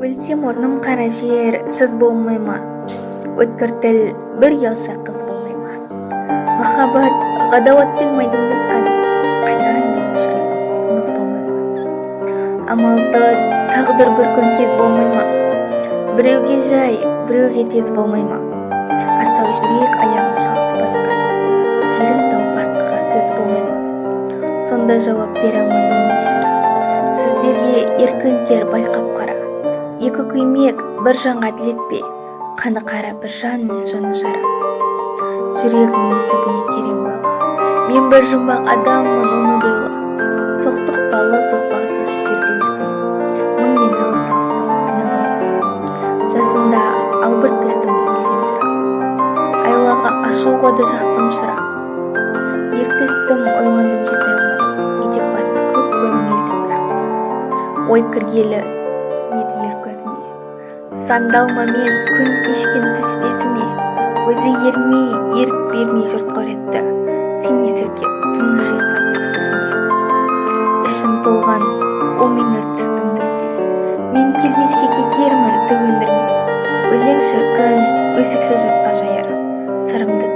Өлсем орным қара жер, сіз болмай ма? Өткір тіл бір ұялшақ қыз болмай ма? Махаббат ғадауатпен майдандасқан, қайран менің жүрегім тымыз болмай ма? Амалсыз тағдыр бір кез болмай ма? Біреуге жай, біреуге тез болмай ма? Асау жүрек аяғын шалыс басқан, жерін тауып артқыға сөз болмай ма? Сонда жауап бере алмаймын бейшара, сіздерге еркін тер байқап қара. Екі күймек бір жанға әділетпе, қаны қара бір жанмын жаны жара. Жүрегімнің түбіне терең бойла, мен бір жұмбақ адаммын, оны да ойла. Соқтықпалы соқпақсыз жерде өстім, мыңмен жылы салыстым, кінә қойма. Жасымда албырт төстім елден жырақ, айлаға ашуға да жақтым шырақ. Ерте өстім, ойландым, жете алмадым, етек басты көп көрмелді бірақ. Ой кіргелі еді ер көзіне, сандалмамен күн кешкен түспесіне. Өзі ермей, ерік бермей жұрт қоретті, сен есіркеп тыныш ұйықтап сөзіме. Ішім толған, о мен өрт сыртымды өртей, мен келмеске кетермін түк өндірмей. Өлең шіркін, өсекші жұртқа жаяр, сырымды